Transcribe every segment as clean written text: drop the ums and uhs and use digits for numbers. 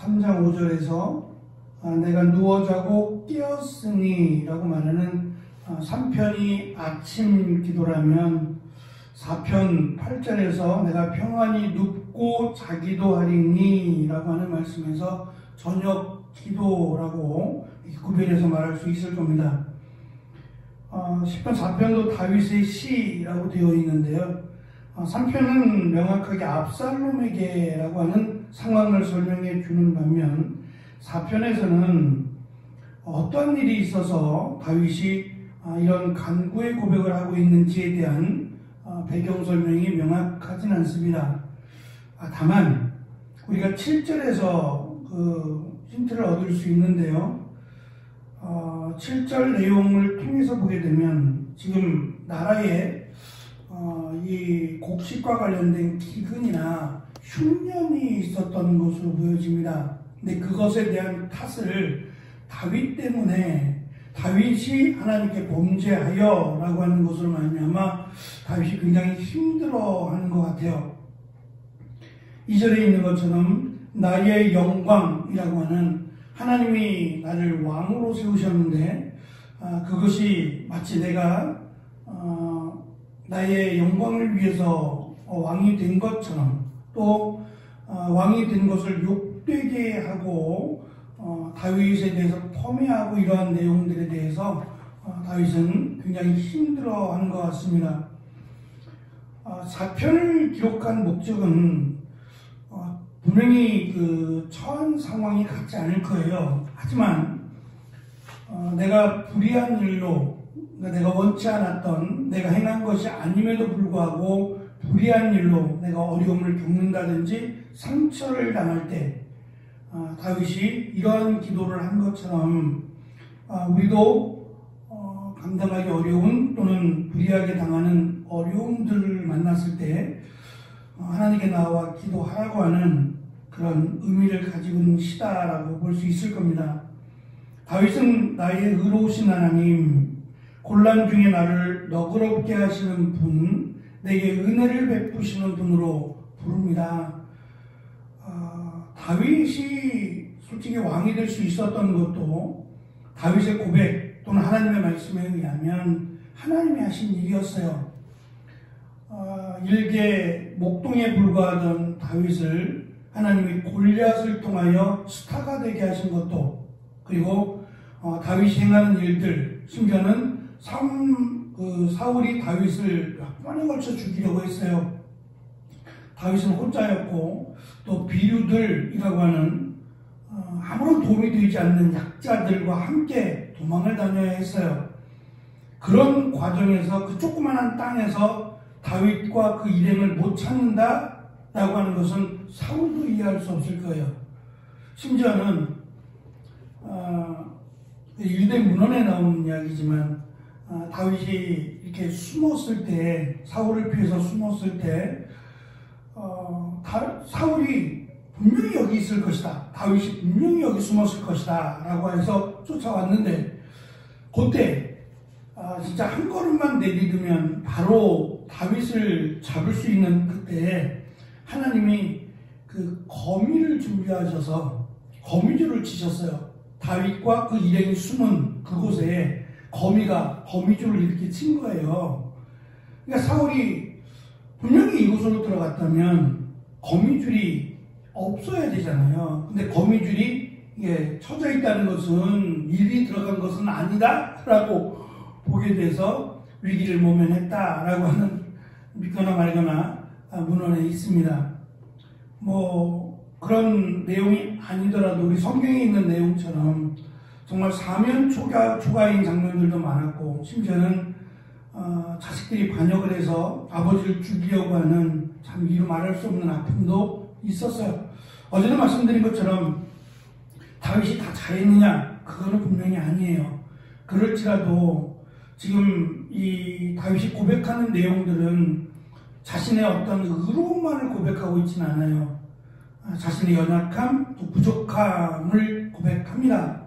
3장 5절에서 내가 누워 자고 깨었으니 라고 말하는 3편이 아침 기도라면 4편 8절에서 내가 평안히 눕고 자기도 하리니 라고 하는 말씀에서 저녁 기도라고 구별해서 말할 수 있을 겁니다. 10편 4편도 다윗의 시라고 되어 있는데요. 3편은 명확하게 압살롬에게 라고 하는 상황을 설명해 주는 반면 4편에서는 어떠한 일이 있어서 다윗이 이런 간구의 고백을 하고 있는지에 대한 배경 설명이 명확하진 않습니다. 다만 우리가 7절에서 그 힌트를 얻을 수 있는데요. 7절 내용을 통해서 보게 되면 지금 나라에 이 곡식과 관련된 기근이나 흉년이 있었던 것으로 보여집니다. 근데 그것에 대한 탓을 다윗 때문에 다윗이 하나님께 범죄하여 라고 하는 것으로 말미암아 다윗이 굉장히 힘들어하는 것 같아요. 2절에 있는 것처럼 나의 영광이라고 하는 하나님이 나를 왕으로 세우셨는데 그것이 마치 내가 나의 영광을 위해서 왕이 된 것처럼 또 왕이 된 것을 욕되게 하고 다윗에 대해서 폄훼하고 이러한 내용들에 대해서 다윗은 굉장히 힘들어하는 것 같습니다. 4편을 기록한 목적은 분명히 그 처한 상황이 같지 않을 거예요. 하지만 내가 불의한 일로 내가 원치 않았던 내가 행한 것이 아님에도 불구하고 불의한 일로 내가 어려움을 겪는다든지 상처를 당할 때 다윗이 이러한 기도를 한 것처럼 우리도 감당하기 어려운 또는 불의하게 당하는 어려움들을 만났을 때 하나님께 나와 기도하라고 하는 그런 의미를 가지고 있는 시다라고 볼 수 있을 겁니다. 다윗은 나의 의로우신 하나님, 곤란 중에 나를 너그럽게 하시는 분, 내게 은혜를 베푸시는 분으로 부릅니다. 다윗이 솔직히 왕이 될 수 있었던 것도 다윗의 고백 또는 하나님의 말씀에 의하면 하나님이 하신 일이었어요. 일개 목동에 불과하던 다윗을 하나님이 골리앗을 통하여 스타가 되게 하신 것도, 그리고 다윗이 행하는 일들, 심지어는 사울이 다윗을 몇 번에 걸쳐 죽이려고 했어요. 다윗은 혼자였고 또 비류들이라고 하는 아무런 도움이 되지 않는 약자들과 함께 도망을 다녀야 했어요. 그런 과정에서 그 조그마한 땅에서 다윗과 그 일행을 못 찾는다라고 하는 것은 사울도 이해할 수 없을 거예요. 심지어는 일대문헌에 나오는 이야기지만 다윗이 이렇게 숨었을 때, 사울을 피해서 숨었을 때 사울이 분명히 여기 있을 것이다, 다윗이 분명히 여기 숨었을 것이다 라고 해서 쫓아왔는데 그때 진짜 한 걸음만 내디디면 바로 다윗을 잡을 수 있는 그때 하나님이 그 거미를 준비하셔서 거미줄을 치셨어요. 다윗과 그 일행이 숨은 그곳에 거미줄을 이렇게 친 거예요. 그러니까 사울이 분명히 이곳으로 들어갔다면 거미줄이 없어야 되잖아요. 근데 거미줄이 쳐져 있다는 것은 일이 들어간 것은 아니다 라고 보게 돼서 위기를 모면했다 라고 하는, 믿거나 말거나 문헌에 있습니다. 그런 내용이 아니더라도 우리 성경에 있는 내용처럼 정말 사면 초가인 장면들도 많았고, 심지어는 자식들이 반역을 해서 아버지를 죽이려고 하는 참 이루 말할 수 없는 아픔도 있었어요. 어제도 말씀드린 것처럼 다윗이 다 잘했느냐? 그거는 분명히 아니에요. 그럴지라도 지금 이 다윗이 고백하는 내용들은 자신의 어떤 의로움만을 고백하고 있지는 않아요. 자신의 연약함, 또 부족함을 고백합니다.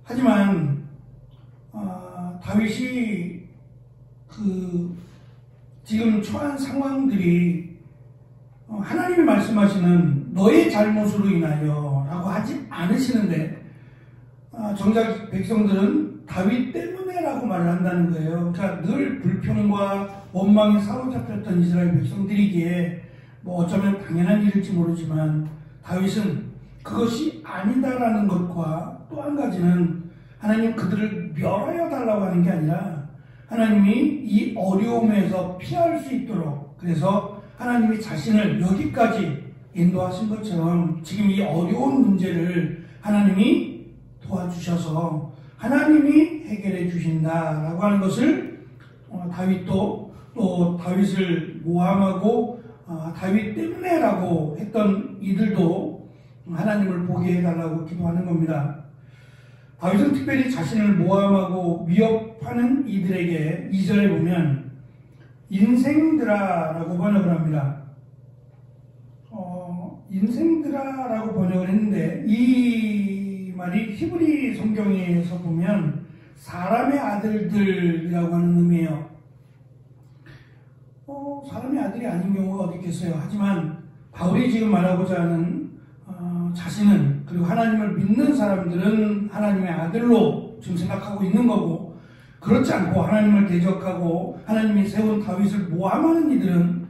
하지만 다윗이 지금 처한 상황들이 하나님이 말씀하시는 너의 잘못으로 인하여 라고 하지 않으시는데 정작 백성들은 다윗 때문에라고 말을 한다는 거예요. 그러니까 늘 불평과 원망에 사로잡혔던 이스라엘 백성들이기에 뭐 어쩌면 당연한 일일지 모르지만 다윗은 그것이 아니다라는 것과 또 한 가지는 하나님 그들을 멸하여 달라고 하는 게 아니라 하나님이 이 어려움에서 피할 수 있도록, 그래서 하나님이 자신을 여기까지 인도하신 것처럼 지금 이 어려운 문제를 하나님이 도와주셔서 하나님이 해결해 주신다라고 하는 것을 다윗도 또 다윗을 모함하고 다윗 때문에라고 했던 이들도 하나님을 보게 해달라고 기도하는 겁니다. 다윗은 특별히 자신을 모함하고 위협하는 이들에게 2절에 보면 인생들아라고 번역을 합니다. 인생들아라고 번역을 했는데 이 말이 히브리 성경에서 보면 사람의 아들들이라고 하는 의미예요. 사람의 아들이 아닌 경우가 어디 있겠어요. 하지만 바울이 지금 말하고자 하는 자신은, 그리고 하나님을 믿는 사람들은 하나님의 아들로 지금 생각하고 있는 거고, 그렇지 않고 하나님을 대적하고 하나님이 세운 다윗을 모함하는 이들은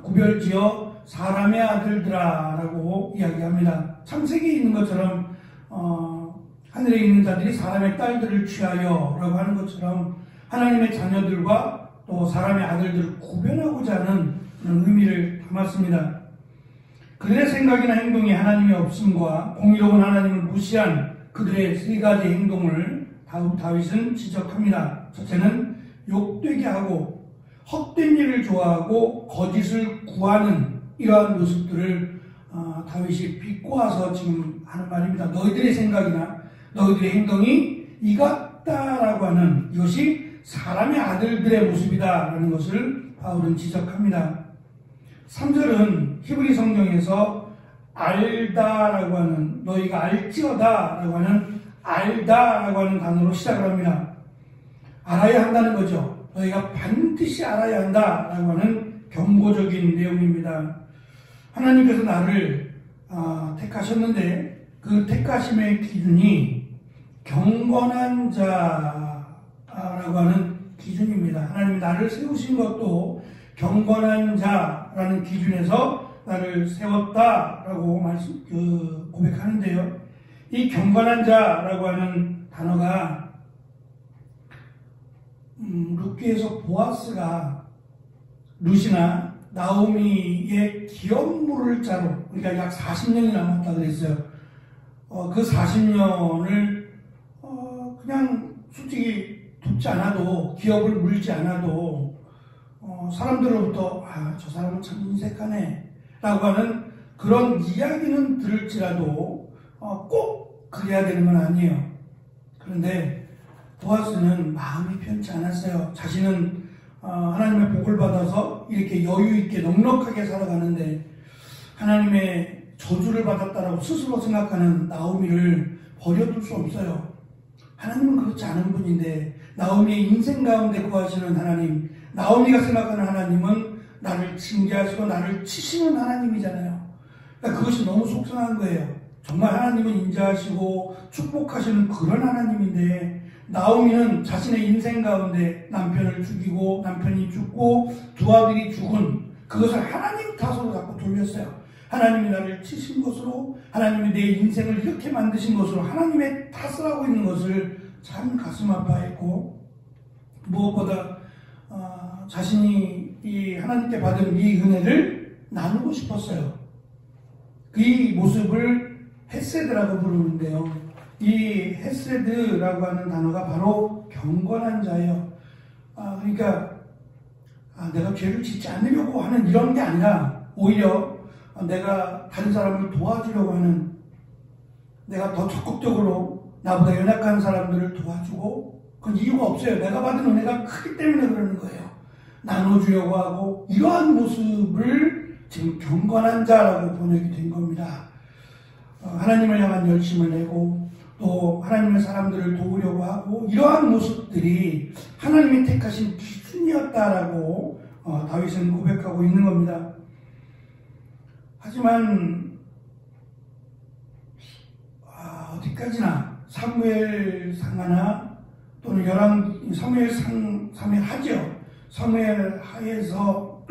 구별지어 사람의 아들들아라고 이야기합니다. 창세기에 있는 것처럼 하늘에 있는 자들이 사람의 딸들을 취하여 라고 하는 것처럼 하나님의 자녀들과 또 사람의 아들들을 구별하고자 하는 그런 의미를 담았습니다. 그들의 생각이나 행동이 하나님의 없음과 공의로운 하나님을 무시한 그들의 세 가지 행동을 다윗은 지적합니다. 첫째는 욕되게 하고 헛된 일을 좋아하고 거짓을 구하는 이러한 모습들을 다윗이 비꼬아서 지금 하는 말입니다. 너희들의 생각이나 너희들의 행동이 이 같다라고 하는 이것이 사람의 아들들의 모습이다라는 것을 바울은 지적합니다. 3절은 히브리 성경에서 알다라고 하는, 너희가 알지어다라고 하는 알다라고 하는 단어로 시작을 합니다. 알아야 한다는 거죠. 너희가 반드시 알아야 한다라고 하는 경고적인 내용입니다. 하나님께서 나를 택하셨는데 그 택하심의 기준이 경건한 자라고 하는 기준입니다. 하나님이 나를 세우신 것도 경건한 자라는 기준에서 나를 세웠다라고 고백하는데요. 이 경건한 자라고 하는 단어가 룻기에서 보아스가 룻이나 나오미의 기업물을 자로, 그러니까 약 40년이 남았다 그랬어요. 그 40년을 그냥 솔직히 돕지 않아도, 기업을 물지 않아도 사람들로부터 저 사람은 참 인색하네 라고 하는 그런 이야기는 들을지라도 꼭 그래야 되는 건 아니에요. 그런데 보아스는 마음이 편치 않았어요. 자신은 하나님의 복을 받아서 이렇게 여유 있게 넉넉하게 살아가는데 하나님의 저주를 받았다라고 스스로 생각하는 나오미를 버려둘 수 없어요. 하나님은 그렇지 않은 분인데, 나오미의 인생 가운데 거하시는 하나님, 나오미가 생각하는 하나님은 나를 징계하시고 나를 치시는 하나님이잖아요. 그러니까 그것이 너무 속상한 거예요. 정말 하나님은 인자하시고 축복하시는 그런 하나님인데, 나오미는 자신의 인생 가운데 남편을 죽이고 남편이 죽고 두 아들이 죽은 그것을 하나님 탓으로 자꾸 돌렸어요. 하나님이 나를 치신 것으로, 하나님이 내 인생을 이렇게 만드신 것으로 하나님의 탓을 하고 있는 것을 참 가슴 아파했고, 무엇보다 자신이 이 하나님께 받은 이 은혜를 나누고 싶었어요. 이 모습을 헤세드라고 부르는데요. 이 헤세드라고 하는 단어가 바로 경건한 자예요. 그러니까 내가 죄를 짓지 않으려고 하는 이런 게 아니라 오히려 내가 다른 사람을 도와주려고 하는, 내가 더 적극적으로 나보다 연약한 사람들을 도와주고, 그건 이유가 없어요. 내가 받은 은혜가 크기 때문에 그러는 거예요. 나눠주려고 하고, 이러한 모습을 지금 경건한 자라고 번역이 된 겁니다. 하나님을 향한 열심을 내고 또 하나님의 사람들을 도우려고 하고, 이러한 모습들이 하나님이 택하신 기준이었다라고 다윗은 고백하고 있는 겁니다. 하지만 어디까지나 사무엘상하나 또는 사무엘하죠. 사무엘하에서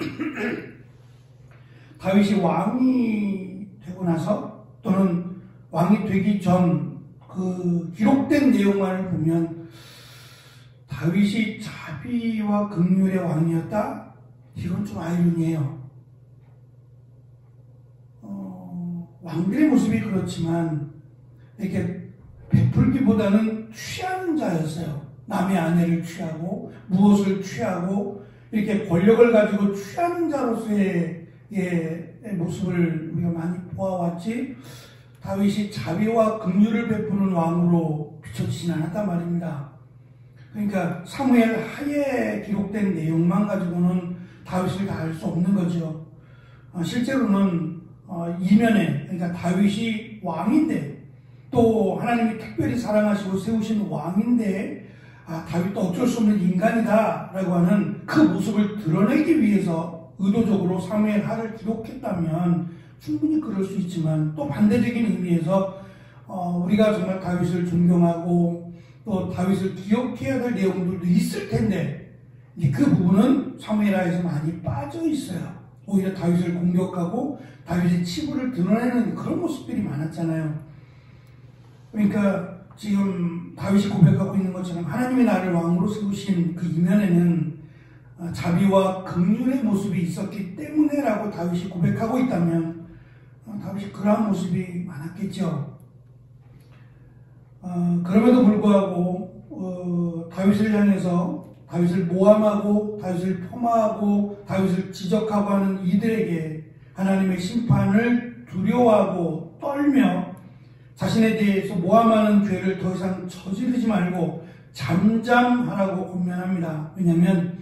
다윗이 왕이 되고 나서 또는 왕이 되기 전 그 기록된 내용만을 보면 다윗이 자비와 긍휼의 왕이었다? 이건 좀 아이러니해요. 왕들의 모습이 그렇지만 이렇게 베풀기보다는 취하는 자였어요. 남의 아내를 취하고 무엇을 취하고 이렇게 권력을 가지고 취하는 자로서의 모습을 우리가 많이 보아왔지, 다윗이 자비와 긍휼을 베푸는 왕으로 비춰지진 않았단 말입니다. 그러니까 사무엘 하에 기록된 내용만 가지고는 다윗을 다 알 수 없는 거죠. 실제로는 이면에, 그러니까 다윗이 왕인데 또 하나님이 특별히 사랑하시고 세우신 왕인데 다윗도 어쩔 수 없는 인간이다 라고 하는 그 모습을 드러내기 위해서 의도적으로 사무엘 하를 기록했다면 충분히 그럴 수 있지만, 또 반대적인 의미에서 우리가 정말 다윗을 존경하고 또 다윗을 기억해야 될 내용들도 있을 텐데 그 부분은 사무엘하에서 많이 빠져 있어요. 오히려 다윗을 공격하고 다윗의 치부를 드러내는 그런 모습들이 많았잖아요. 그러니까 지금 다윗이 고백하고 있는 것처럼 하나님이 나를 왕으로 세우신 그 이면에는 자비와 긍휼의 모습이 있었기 때문에라고 다윗이 고백하고 있다면 다윗이 그러한 모습이 많았겠죠. 그럼에도 불구하고 다윗을 향해서 다윗을 모함하고 다윗을 폄하하고 다윗을 지적하고 하는 이들에게 하나님의 심판을 두려워하고 떨며 자신에 대해서 모함하는 죄를 더 이상 저지르지 말고 잠잠하라고 권면합니다. 왜냐하면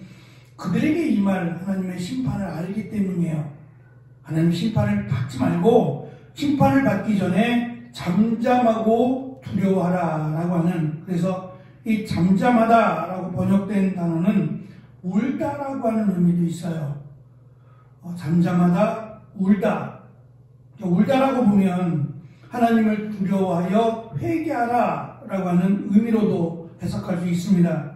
그들에게 임할 하나님의 심판을 알기 때문이에요. 하나님 심판을 받지 말고 심판을 받기 전에 잠잠하고 두려워하라 라고 하는, 그래서 이 잠잠하다 라고 번역된 단어는 울다라고 하는 의미도 있어요. 잠잠하다, 울다. 울다라고 보면 하나님을 두려워하여 회개하라 라고 하는 의미로도 해석할 수 있습니다.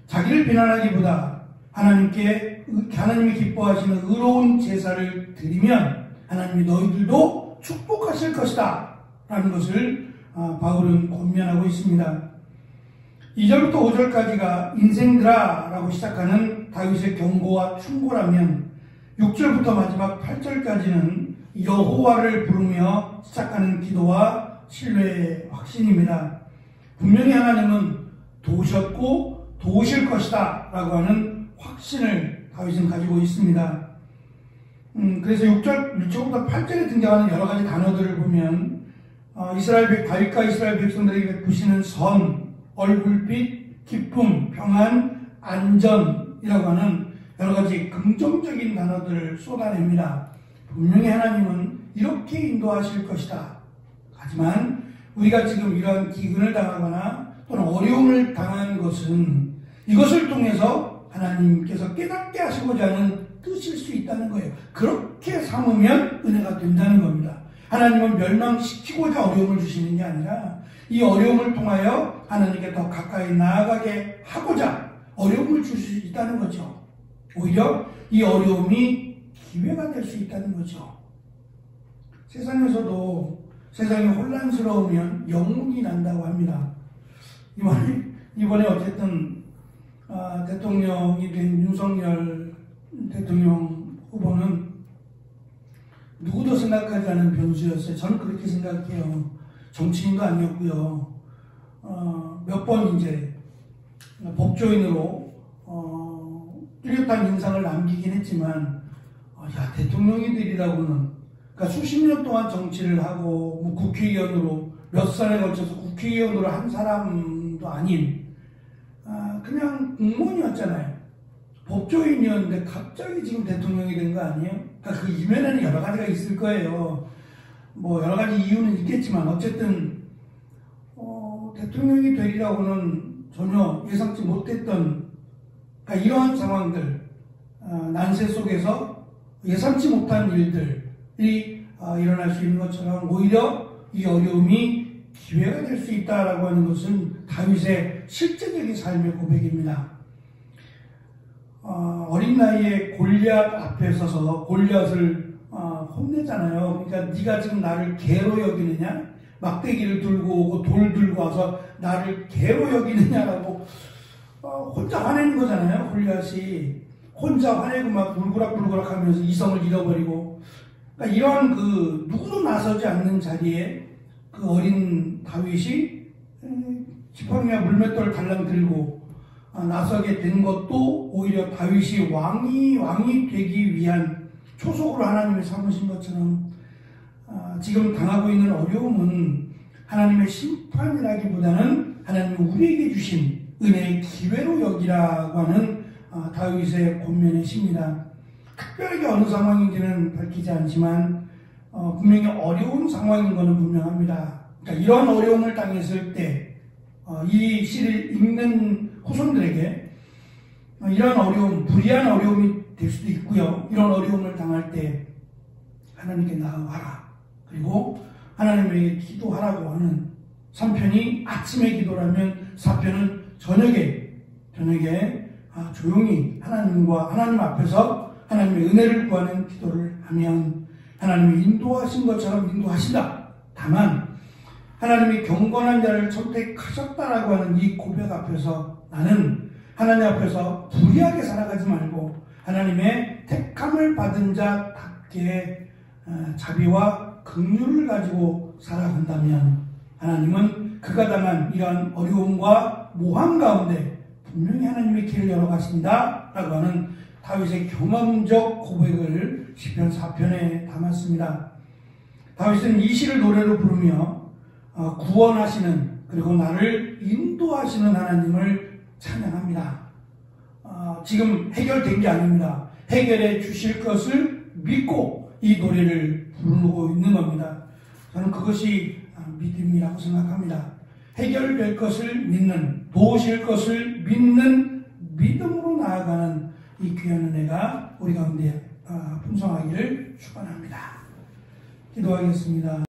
자기를 비난하기보다 하나님이 기뻐하시는 의로운 제사를 드리면 하나님이 너희들도 축복하실 것이다 라는 것을 바울은 권면하고 있습니다. 2절부터 5절까지가 인생들아 라고 시작하는 다윗의 경고와 충고라면 6절부터 마지막 8절까지는 여호와를 부르며 시작하는 기도와 신뢰의 확신입니다. 분명히 하나님은 도우셨고 도우실 것이다 라고 하는 확신을 다윗은 가지고 있습니다. 그래서 6절부터 8절에 등장하는 여러 가지 단어들을 보면 다윗과 이스라엘 백성들에게 베푸시는 선, 얼굴빛, 기쁨, 평안, 안전이라고 하는 여러 가지 긍정적인 단어들을 쏟아냅니다. 분명히 하나님은 이렇게 인도하실 것이다. 하지만 우리가 지금 이러한 기근을 당하거나 또는 어려움을 당한 것은 이것을 통해서 하나님께서 깨닫게 하시고자 하는 뜻일 수 있다는 거예요. 그렇게 삼으면 은혜가 된다는 겁니다. 하나님은 멸망시키고자 어려움을 주시는 게 아니라 이 어려움을 통하여 하나님께 더 가까이 나아가게 하고자 어려움을 줄 수 있다는 거죠. 오히려 이 어려움이 기회가 될 수 있다는 거죠. 세상이 혼란스러우면 영웅이 난다고 합니다. 이번에 어쨌든 대통령이 된 윤석열 대통령 후보는 누구도 생각하지 않은 변수였어요. 저는 그렇게 생각해요. 정치인도 아니었고요. 몇 번 이제 법조인으로 뚜렷한 인상을 남기긴 했지만 대통령이 되리라고는, 그러니까 수십 년 동안 정치를 하고 국회의원으로 몇 살에 걸쳐서 국회의원으로 한 사람도 아닌 그냥 공무원이었잖아요. 법조인이었는데 갑자기 지금 대통령이 된 거 아니에요? 그러니까 그 이면에는 여러 가지가 있을 거예요. 뭐 여러 가지 이유는 있겠지만 어쨌든 대통령이 되리라고는 전혀 예상치 못했던, 그러니까 이러한 상황들, 난세 속에서 예상치 못한 일들이 일어날 수 있는 것처럼 오히려 이 어려움이 기회가 될 수 있다라고 하는 것은 다윗의 실제적인 삶의 고백입니다. 어린 나이에 골리앗 앞에 서서 골리앗을 혼내잖아요. 그러니까 네가 지금 나를 개로 여기느냐? 막대기를 들고 오고 돌 들고 와서 나를 개로 여기느냐라고 혼자 화내는 거잖아요. 골리앗이 혼자 화내고 막 불구락불구락 하면서 이성을 잃어버리고, 그러니까 이러한 누구도 나서지 않는 자리에 그 어린 다윗이 지팡이와 물맷돌을 달랑 들고 나서게 된 것도 오히려 다윗이 왕이 되기 위한 초석으로 하나님이 삼으신 것처럼 지금 당하고 있는 어려움은 하나님의 심판이라기보다는 하나님이 우리에게 주신 은혜의 기회로 여기라고 하는 다윗의 권면의 시입니다. 특별하게 어느 상황인지는 밝히지 않지만 분명히 어려운 상황인 것은 분명합니다. 그러니까 이런 어려움을 당했을 때 이 시를 읽는 후손들에게 이런 어려움, 불이한 어려움이 될 수도 있고요. 이런 어려움을 당할 때 하나님께 나아가라. 그리고 하나님에게 기도하라고 하는 3편이 아침에 기도라면 4편은 저녁에 조용히 하나님 앞에서 하나님의 은혜를 구하는 기도를 하면 하나님이 인도하신 것처럼 인도하신다. 다만 하나님이 경건한 자를 선택하셨다라고 하는 이 고백 앞에서 나는 하나님 앞에서 불의하게 살아가지 말고 하나님의 택함을 받은 자답게 자비와 긍휼을 가지고 살아간다면 하나님은 그가 당한 이러한 어려움과 모함 가운데 분명히 하나님의 길을 열어가신다 라고 하는 다윗의 경험적 고백을 시편 4편에 담았습니다. 다윗은 이 시를 노래로 부르며 구원하시는 그리고 나를 인도하시는 하나님을 찬양합니다. 지금 해결된 게 아닙니다. 해결해 주실 것을 믿고 이 노래를 부르고 있는 겁니다. 저는 그것이 믿음이라고 생각합니다. 해결될 것을 믿는, 도우실 것을 믿는 믿음으로 나아가는 이 귀한 은혜가 우리 가운데 풍성하기를 축원합니다. 기도하겠습니다.